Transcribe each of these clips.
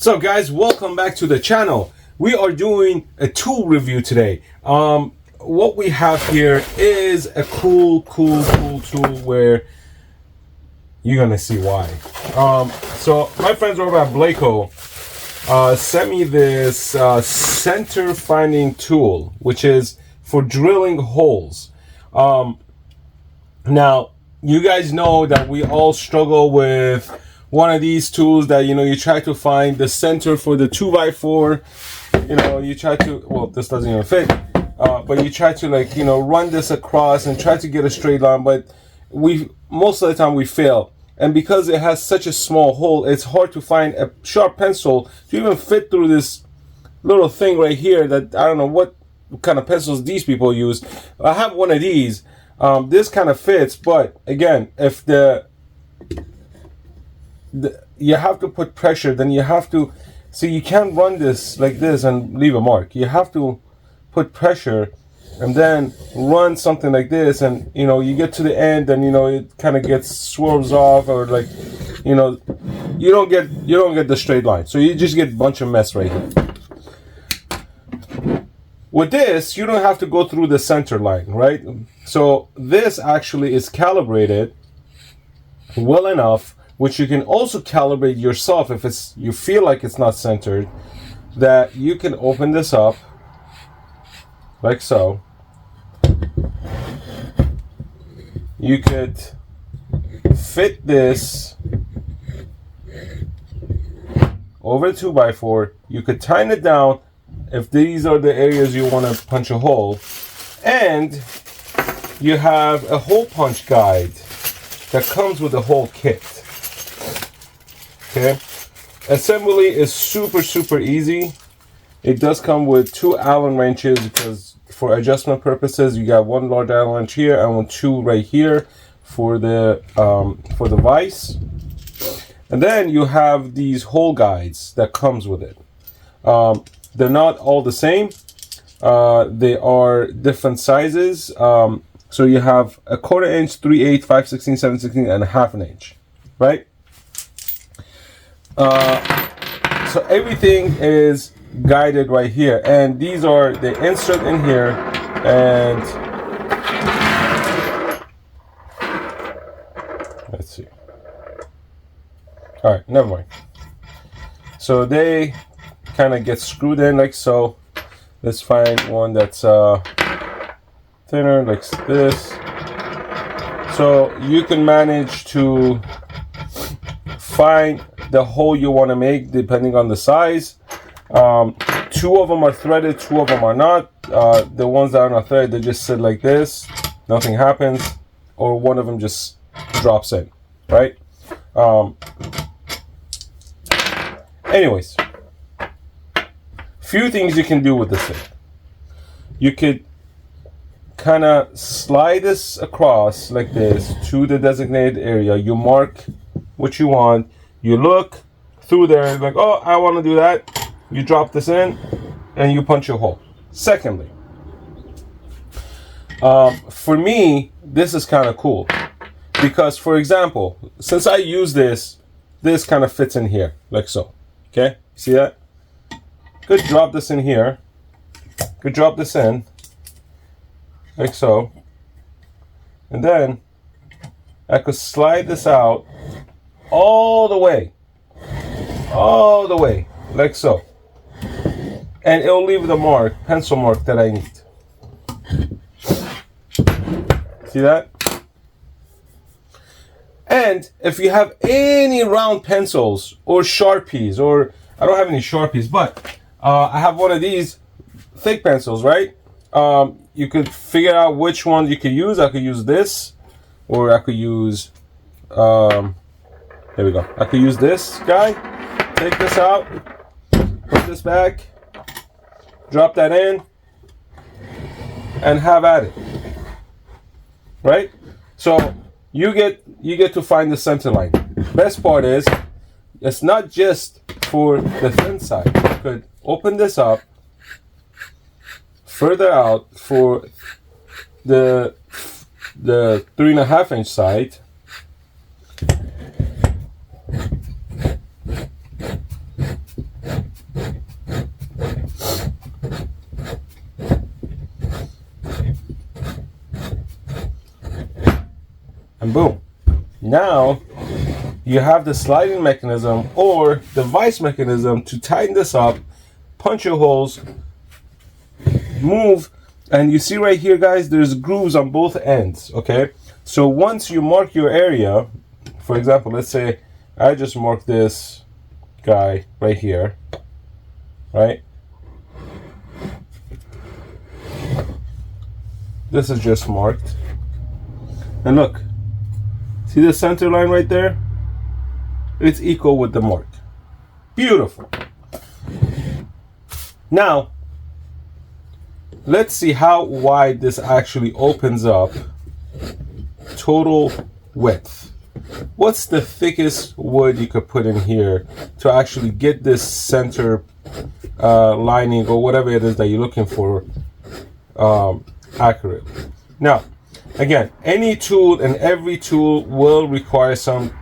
So guys, welcome back to the channel. We are doing a tool review today. What we have here is a cool tool where you're gonna see why. So my friends over at BLEKOO sent me this center finding tool, which is for drilling holes. Now you guys know that we all struggle with one of these tools that, you know, you try to find the center for the 2x4. You know, you try to, well, this doesn't even fit, but you try to, like, you know, run this across and try to get a straight line, but most of the time we fail. And because it has such a small hole, it's hard to find a sharp pencil to even fit through this little thing right here that I don't know what kind of pencils these people use. I have one of these. This kind of fits, but again, if you have to put pressure, then you have to see, you can't run this like this and leave a mark. You have to put pressure and then run something like this, and you know, you get to the end and you know, it kind of gets swerves off, or like, you know, you don't get the straight line, so you just get a bunch of mess right here. With this, you don't have to go through the center line, right? So this actually is calibrated well enough, which you can also calibrate yourself if you feel like it's not centered, that you can open this up like so. You could fit this over 2x4. You could tighten it down if these are the areas you want to punch a hole, and you have a hole punch guide that comes with the whole kit. Okay, assembly is super easy. It does come with 2 Allen wrenches, because for adjustment purposes you got 1 large Allen wrench here and 2 right here for the vise. And then you have these hole guides that comes with it. They're not all the same. They are different sizes. So you have a 1/4 inch, 3/8, 5/16, 7/16, and a 1/2 inch, right? So everything is guided right here, and these are, they insert in here, and let's see. All right, never mind. So they kind of get screwed in like so. Let's find one that's thinner, like this. So you can manage to find the hole you want to make depending on the size. 2 of them are threaded, 2 of them are not. The ones that are not threaded, they just sit like this, nothing happens, or one of them just drops in, right? Anyways, few things you can do with this thing. You could kind of slide this across like this to the designated area. You mark what you want. You look through there like, oh, I want to do that. You drop this in and you punch a hole. Secondly, for me, this is kind of cool because, for example, since I use this kind of fits in here like so. Okay, see that? Could drop this in here. Could drop this in like so, and then I could slide this out all the way like so, and it'll leave the pencil mark that I need. See that? And if you have any round pencils or Sharpies, or I don't have any Sharpies, but I have one of these thick pencils, right? You could figure out which one you could use. I could use this, or I could use, there we go. I could use this guy. Take this out, put this back, drop that in, and have at it, right? So you get to find the center line. Best part is, it's not just for the thin side. You could open this up further out for the 3.5 inch side, and boom. Now you have the sliding mechanism or the vice mechanism to tighten this up, punch your holes, move, and you see right here, guys, there's grooves on both ends, okay? So once you mark your area, for example, let's say I just mark this guy right here, right? This is just marked. And look, see the center line right there? It's equal with the mark. Beautiful. Now, let's see how wide this actually opens up. Total width. What's the thickest wood you could put in here to actually get this center lining or whatever it is that you're looking for accurate? Now, again, any tool and every tool will require some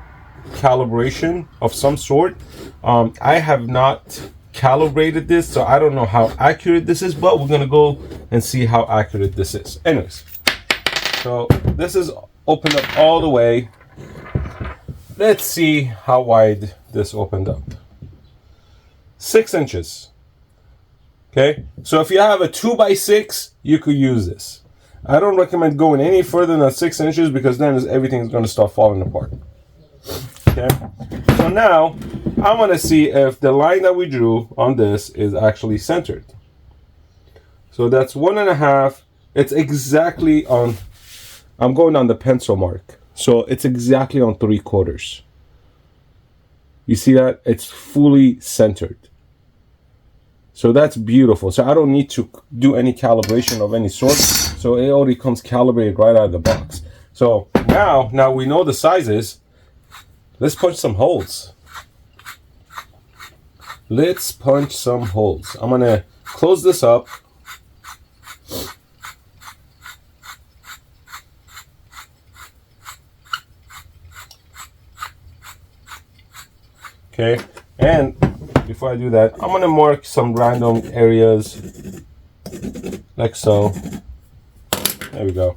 calibration of some sort. I have not calibrated this, so I don't know how accurate this is, but we're gonna go and see how accurate this is. Anyways, so this is opened up all the way. Let's see how wide this opened up. 6 inches. Okay, so if you have a 2x6, you could use this. I don't recommend going any further than 6 inches because then everything's going to start falling apart. Okay, so now I want to see if the line that we drew on this is actually centered. So that's 1.5. It's exactly on, I'm going on the pencil mark. So it's exactly on 3/4. You see that? It's fully centered. So that's beautiful. So I don't need to do any calibration of any sort. So it already comes calibrated right out of the box. So now we know the sizes. Let's punch some holes. Let's punch some holes. I'm gonna close this up. Okay, and before I do that, I'm gonna mark some random areas like so. There we go.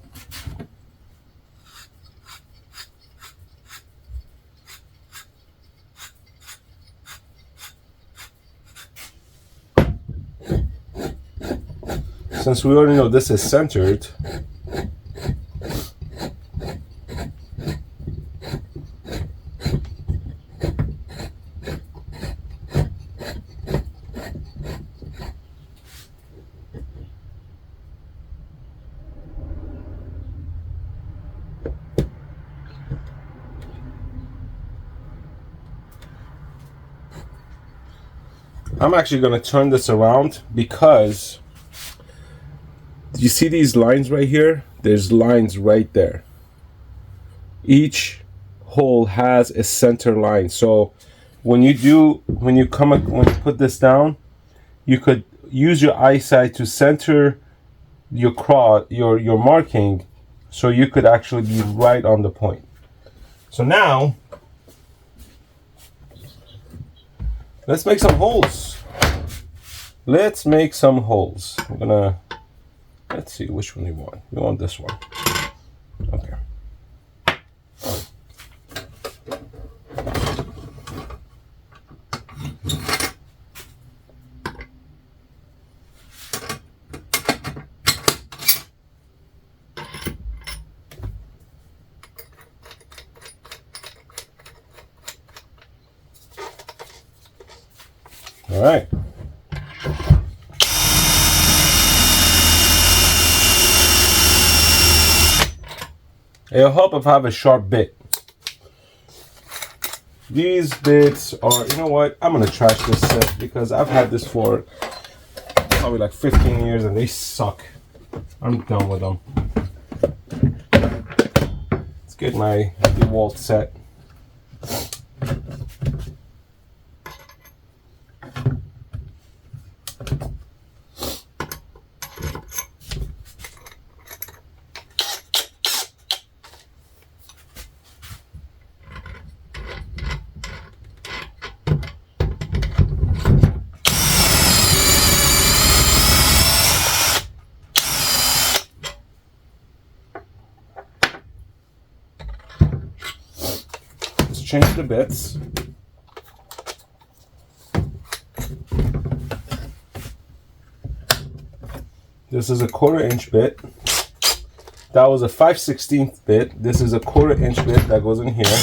Since we already know this is centered, I'm actually going to turn this around because you see these lines right here? There's lines right there. Each hole has a center line. So when you put this down, you could use your eyesight to center your marking, so you could actually be right on the point. So now let's make some holes. Let's make some holes. Let's see which one you want. You want this one. Okay. All right. It'll help if I have a sharp bit. These bits are, you know what? I'm gonna trash this set because I've had this for probably like 15 years and they suck. I'm done with them. Let's get my DeWalt set. change the bits. This is a 1/4 inch bit. That was a 5/16 bit. This is a 1/4 inch bit that goes in here.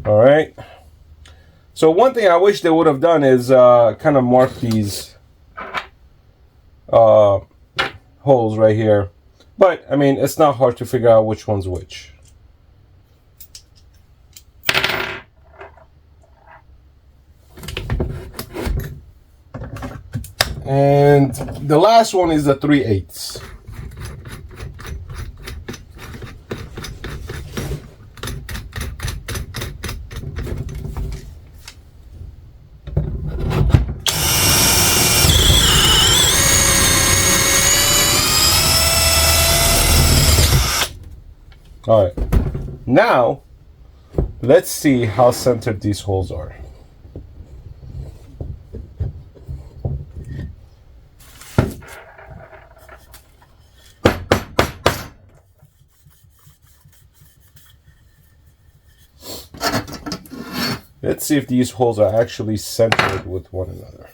All right. So one thing I wish they would have done is kind of mark these holes right here. But I mean, it's not hard to figure out which one's which. And the last one is the 3/8. All right, now let's see how centered these holes are. Let's see if these holes are actually centered with one another.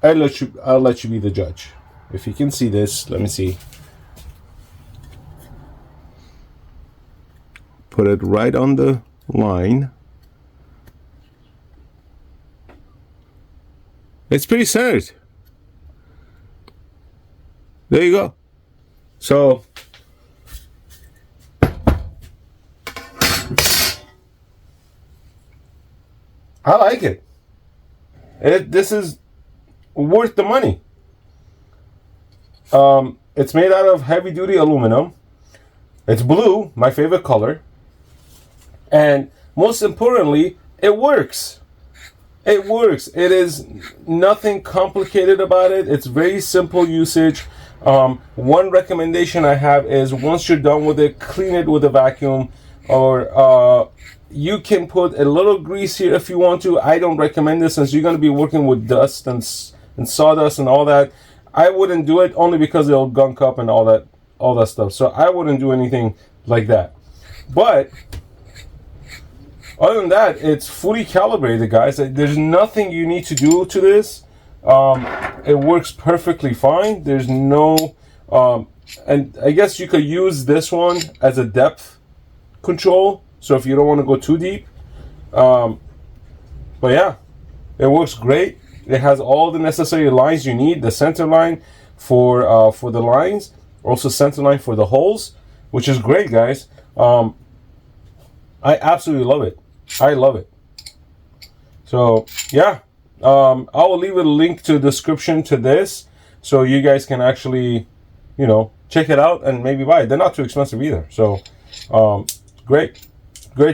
I'll let you be the judge. If you can see this, let me see. Put it right on the line. It's pretty centered. There you go. So I like it. This is worth the money. It's made out of heavy duty aluminum. It's blue, my favorite color. And most importantly, it works. It works. It is nothing complicated about it. It's very simple usage. One recommendation I have is once you're done with it, clean it with a vacuum, or you can put a little grease here if you want to. I don't recommend this since you're going to be working with dust and sawdust and all that. I wouldn't do it only because it'll gunk up and all that stuff. So I wouldn't do anything like that. But other than that, it's fully calibrated, guys. There's nothing you need to do to this. It works perfectly fine. There's no and I guess you could use this one as a depth control, so if you don't want to go too deep. But yeah, it works great. It has all the necessary lines you need. The center line for the lines, also center line for the holes, which is great, guys. I absolutely love it. I love it. So yeah, I will leave a link to the description to this, so you guys can actually, you know, check it out and maybe buy it. They're not too expensive either. So great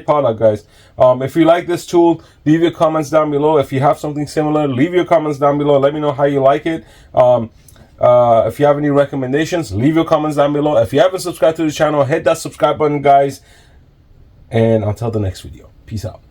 product, guys. If you like this tool, leave your comments down below. If you have something similar, leave your comments down below. Let me know how you like it. If you have any recommendations, leave your comments down below. If you haven't subscribed to the channel, hit that subscribe button, guys. And until the next video, peace out.